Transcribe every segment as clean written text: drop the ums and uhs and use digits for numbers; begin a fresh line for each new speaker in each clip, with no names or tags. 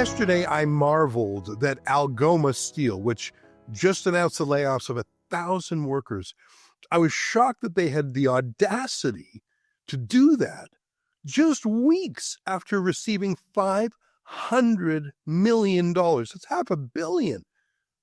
Yesterday, I marveled that Algoma Steel, which just announced the layoffs of 1,000 workers, I was shocked that they had the audacity to do that just weeks after receiving $500 million. That's $500 million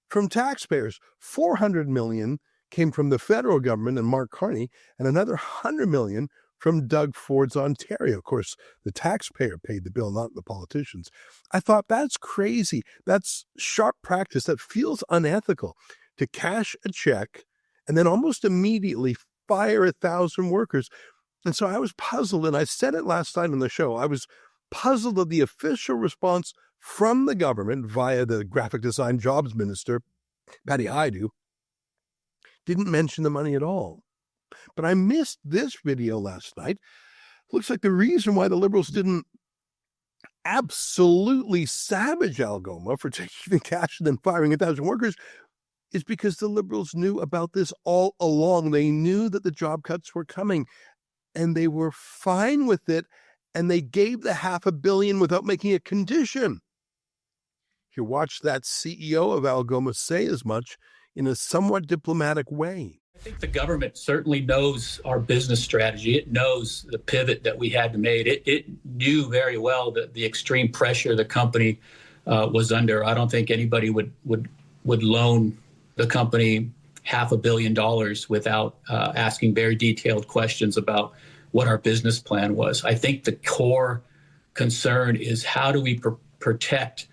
from taxpayers. $400 million came from the federal government and Mark Carney, and another $100 million from Doug Ford's Ontario. Of course, the taxpayer paid the bill, not the politicians. I thought, that's crazy. That's sharp practice. That feels unethical, to cash a check and then almost immediately fire 1,000 workers. And so I was puzzled, and I said it last night on the show. I was puzzled at the official response from the government via the graphic design jobs minister, Patty Hajdu, didn't mention the money at all. But I missed this video last night. Looks like the reason why the Liberals didn't absolutely savage Algoma for taking the cash and then firing 1,000 workers is because the Liberals knew about this all along. They knew that the job cuts were coming, and they were fine with it, and they gave the $500 million without making a condition. You watch that CEO of Algoma say as much in a somewhat diplomatic way.
I think the government certainly knows our business strategy. It knows the pivot that we had to make. It knew very well that the extreme pressure the company was under. I don't think anybody would loan the company $500 million without asking very detailed questions about what our business plan was. I think the core concern is, how do we protect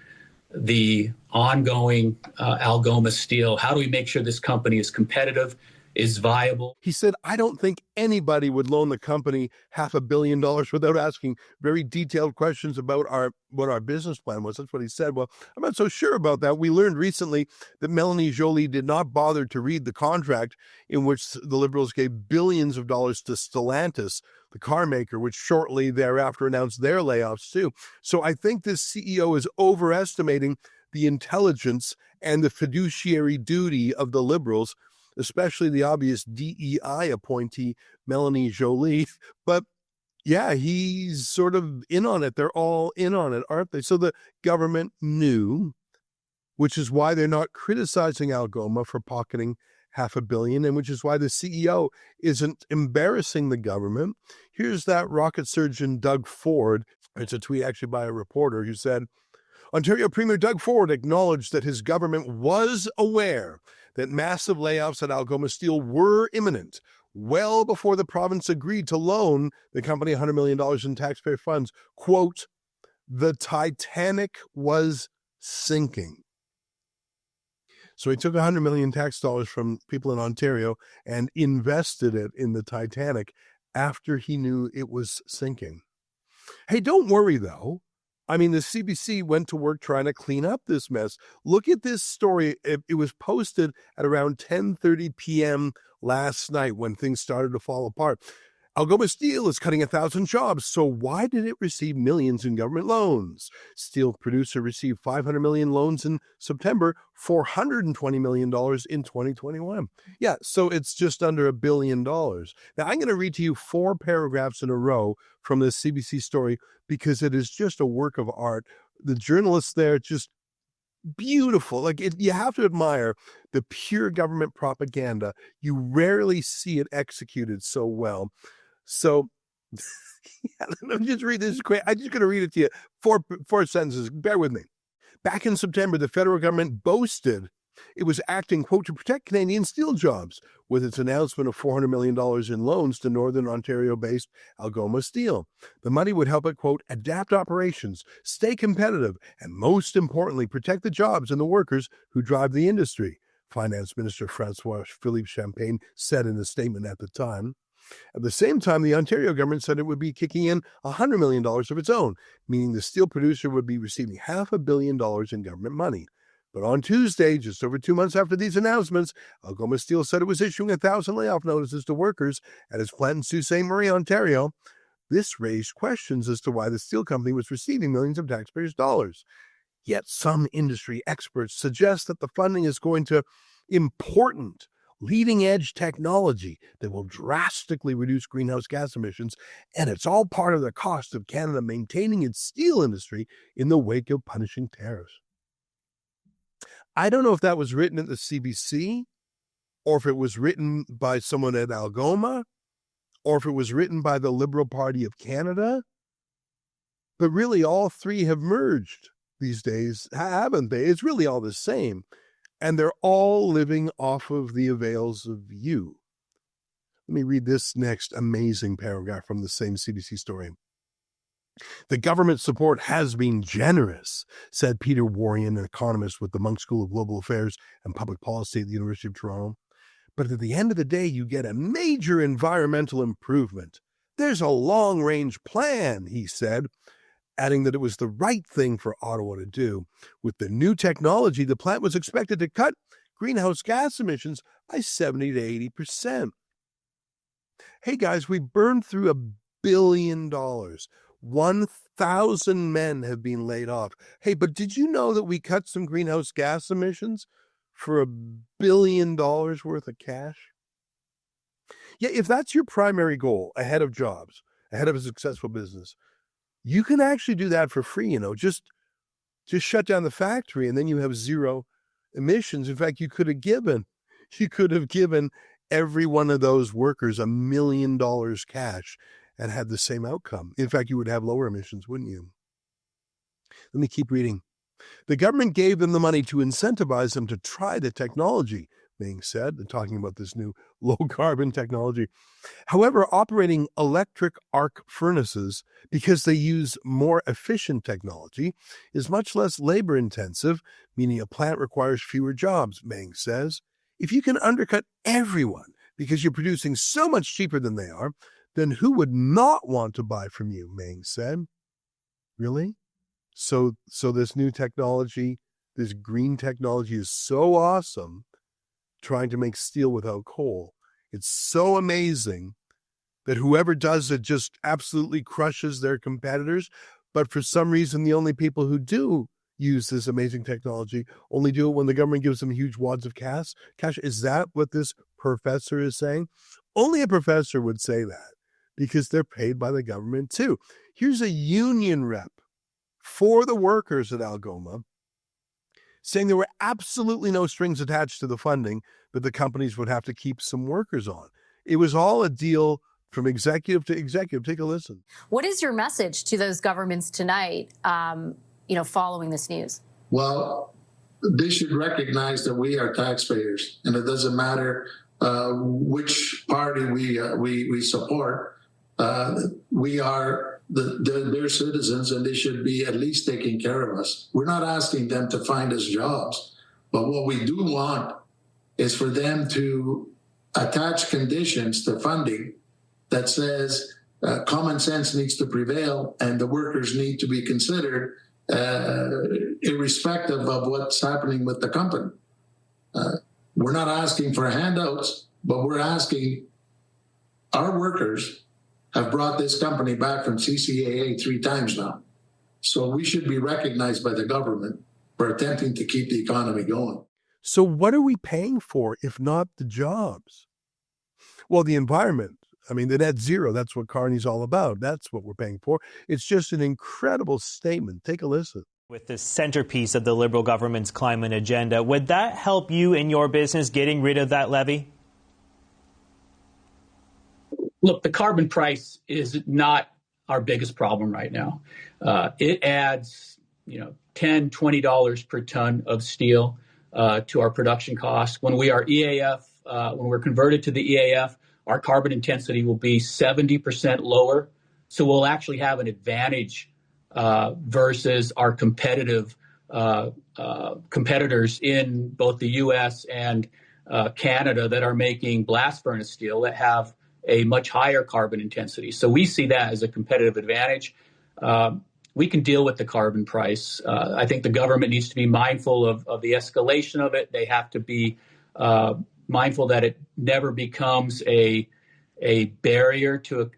the ongoing Algoma Steel? How do we make sure this company is competitive, is viable?
He said, I don't think anybody would loan the company $500 million without asking very detailed questions about what our business plan was. That's what he said. Well, I'm not so sure about that. We learned recently that Mélanie Joly did not bother to read the contract in which the Liberals gave billions of dollars to Stellantis, the car maker, which shortly thereafter announced their layoffs too. So I think this CEO is overestimating the intelligence and the fiduciary duty of the Liberals, especially the obvious DEI appointee, Mélanie Joly. But yeah, he's sort of in on it. They're all in on it, aren't they? So the government knew, which is why they're not criticizing Algoma for pocketing $500 million, and which is why the CEO isn't embarrassing the government. Here's that rocket surgeon, Doug Ford. It's a tweet actually by a reporter who said, Ontario Premier Doug Ford acknowledged that his government was aware that massive layoffs at Algoma Steel were imminent, well before the province agreed to loan the company $100 million in taxpayer funds. Quote, the Titanic was sinking. So he took $100 million tax dollars from people in Ontario and invested it in the Titanic after he knew it was sinking. Hey, don't worry, though. I mean, the CBC went to work trying to clean up this mess. Look at this story. It was posted at around 10:30 p.m. last night when things started to fall apart. Algoma Steel is cutting 1,000 jobs, so why did it receive millions in government loans? Steel producer received $500 million loans in September, $420 million in 2021. Yeah, so it's just under $1 billion. Now, I'm going to read to you 4 paragraphs in a row from this CBC story because it is just a work of art. The journalists there, just beautiful. Like, you have to admire the pure government propaganda. You rarely see it executed so well. So, yeah, let me just read this quick. I'm just going to read it to you. Four sentences. Bear with me. Back in September, the federal government boasted it was acting, quote, to protect Canadian steel jobs with its announcement of $400 million in loans to Northern Ontario-based Algoma Steel. The money would help it, quote, adapt operations, stay competitive, and most importantly, protect the jobs and the workers who drive the industry, Finance Minister François-Philippe Champagne said in a statement at the time. At the same time, the Ontario government said it would be kicking in $100 million of its own, meaning the steel producer would be receiving $500 million in government money. But on Tuesday, just over 2 months after these announcements, Algoma Steel said it was issuing 1,000 layoff notices to workers at its plant in Sault Ste. Marie, Ontario. This raised questions as to why the steel company was receiving millions of taxpayers' dollars. Yet some industry experts suggest that the funding is going to important leading-edge technology that will drastically reduce greenhouse gas emissions, and it's all part of the cost of Canada maintaining its steel industry in the wake of punishing tariffs. I don't know if that was written at the CBC, or if it was written by someone at Algoma, or if it was written by the Liberal Party of Canada, but really all three have merged these days, haven't they? It's really all the same. And they're all living off of the avails of you. Let me read this next amazing paragraph from the same CBC story. The government support has been generous, said Peter Warrion, an economist with the Munk School of Global Affairs and Public Policy at the University of Toronto. But at the end of the day, you get a major environmental improvement. There's a long-range plan, he said, adding that it was the right thing for Ottawa to do. With the new technology, the plant was expected to cut greenhouse gas emissions by 70 to 80%. Hey guys, we burned through $1 billion. 1,000 men have been laid off. Hey, but did you know that we cut some greenhouse gas emissions for $1 billion worth of cash? Yeah, if that's your primary goal, ahead of jobs, ahead of a successful business, you can actually do that for free, just shut down the factory and then you have zero emissions. In fact, you could have given every one of those workers $1 million cash and had the same outcome. In fact, you would have lower emissions, wouldn't you? Let me keep reading. The government gave them the money to incentivize them to try the technology, Ming said, talking about this new low-carbon technology. However, operating electric arc furnaces, because they use more efficient technology, is much less labor-intensive, meaning a plant requires fewer jobs, Ming says. If you can undercut everyone because you're producing so much cheaper than they are, then who would not want to buy from you, Ming said. Really? So this new technology, this green technology is so awesome, trying to make steel without coal. It's so amazing that whoever does it just absolutely crushes their competitors. But for some reason, the only people who do use this amazing technology only do it when the government gives them huge wads of cash. Is that what this professor is saying? Only a professor would say that because they're paid by the government too. Here's a union rep for the workers at Algoma saying there were absolutely no strings attached to the funding, but the companies would have to keep some workers on. It was all a deal from executive to executive. Take a listen.
What is your message to those governments tonight, following this news?
Well, they should recognize that we are taxpayers, and it doesn't matter which party we support. We are their citizens, and they should be at least taking care of us. We're not asking them to find us jobs, but what we do want is for them to attach conditions to funding that says common sense needs to prevail and the workers need to be considered irrespective of what's happening with the company. We're not asking for handouts, but we're asking our workers have brought this company back from CCAA 3 times now. So we should be recognized by the government for attempting to keep the economy going.
So what are we paying for if not the jobs? Well, the environment. I mean, the net zero, that's what Carney's all about. That's what we're paying for. It's just an incredible statement. Take a listen.
With the centerpiece of the Liberal government's climate agenda, would that help you in your business getting rid of that levy?
Look, the carbon price is not our biggest problem right now. It adds, $10, $20 per ton of steel to our production costs. When we are EAF, when we're converted to the EAF, our carbon intensity will be 70% lower. So we'll actually have an advantage versus our competitors in both the U.S. and Canada that are making blast furnace steel that have a much higher carbon intensity. So we see that as a competitive advantage. We can deal with the carbon price. I think the government needs to be mindful of the escalation of it. They have to be mindful that it never becomes a barrier to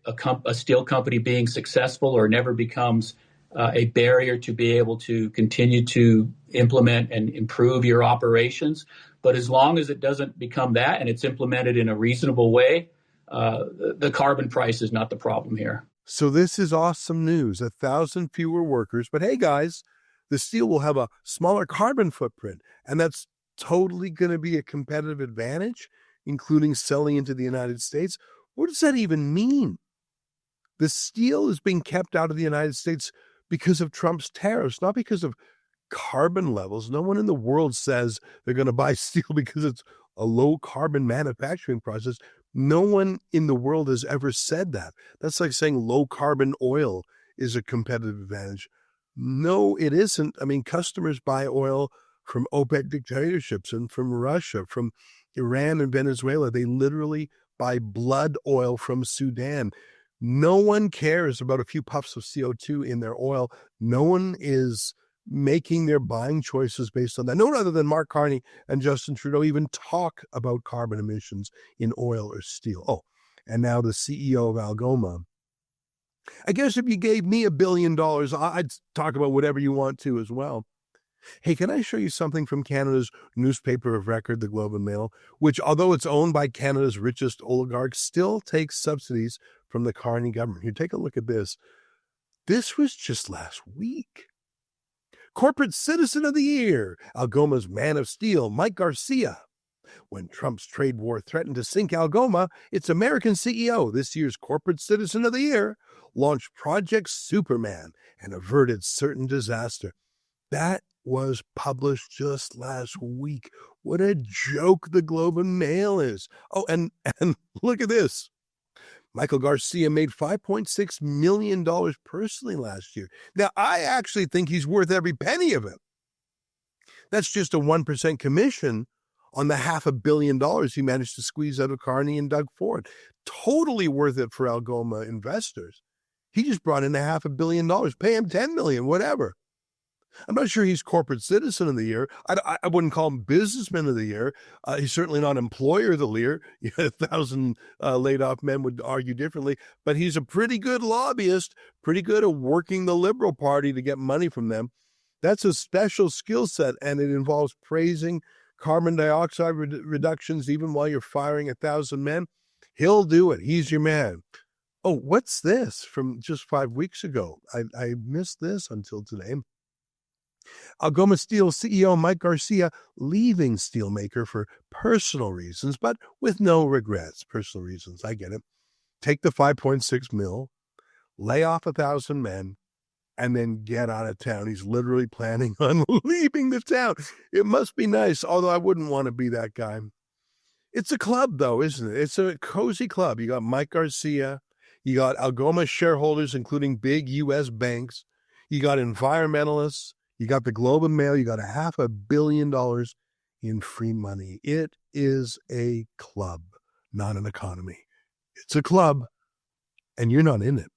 a steel company being successful, or never becomes a barrier to be able to continue to implement and improve your operations. But as long as it doesn't become that and it's implemented in a reasonable way, the carbon price is not the problem here.
So this is awesome news, 1,000 fewer workers. But hey, guys, the steel will have a smaller carbon footprint, and that's totally going to be a competitive advantage, including selling into the United States. What does that even mean? The steel is being kept out of the United States because of Trump's tariffs, not because of carbon levels. No one in the world says they're going to buy steel because it's a low carbon manufacturing process. No one in the world has ever said that. That's like saying low carbon oil is a competitive advantage. No, it isn't. I mean, customers buy oil from OPEC dictatorships and from Russia, from Iran and Venezuela. They literally buy blood oil from Sudan. No one cares about a few puffs of CO2 in their oil. No one is making their buying choices based on that. No one other than Mark Carney and Justin Trudeau even talk about carbon emissions in oil or steel. Oh, and now the CEO of Algoma. I guess if you gave me $1 billion, I'd talk about whatever you want to as well. Hey, can I show you something from Canada's newspaper of record, the Globe and Mail, which, although it's owned by Canada's richest oligarchs, still takes subsidies from the Carney government. Here, take a look at this. This was just last week. Corporate Citizen of the Year, Algoma's Man of Steel, Mike Garcia. When Trump's trade war threatened to sink Algoma, its American CEO, this year's Corporate Citizen of the Year, launched Project Superman and averted certain disaster. That was published just last week. What a joke the Globe and Mail is. Oh, and look at this. Michael Garcia made $5.6 million personally last year. Now, I actually think he's worth every penny of it. That's just a 1% commission on the $500 million he managed to squeeze out of Carney and Doug Ford. Totally worth it for Algoma investors. He just brought in $500 million. Pay him $10 million, whatever. I'm not sure he's Corporate Citizen of the Year. I wouldn't call him Businessman of the Year. He's certainly not Employer of the Year. 1,000 laid-off men would argue differently. But he's a pretty good lobbyist, pretty good at working the Liberal Party to get money from them. That's a special skill set, and it involves praising carbon dioxide reductions even while you're firing 1,000 men. He'll do it. He's your man. Oh, what's this from just 5 weeks ago? I missed this until today. Algoma Steel CEO Mike Garcia leaving steelmaker for personal reasons, but with no regrets. Personal reasons, I get it. Take the 5.6 mil, lay off 1,000 men, and then get out of town. He's literally planning on leaving the town. It must be nice, although I wouldn't want to be that guy. It's a club, though, isn't it? It's a cozy club. You got Mike Garcia. You got Algoma shareholders, including big U.S. banks. You got environmentalists. You got the Globe and Mail. You got $500 million in free money. It is a club, not an economy. It's a club, and you're not in it.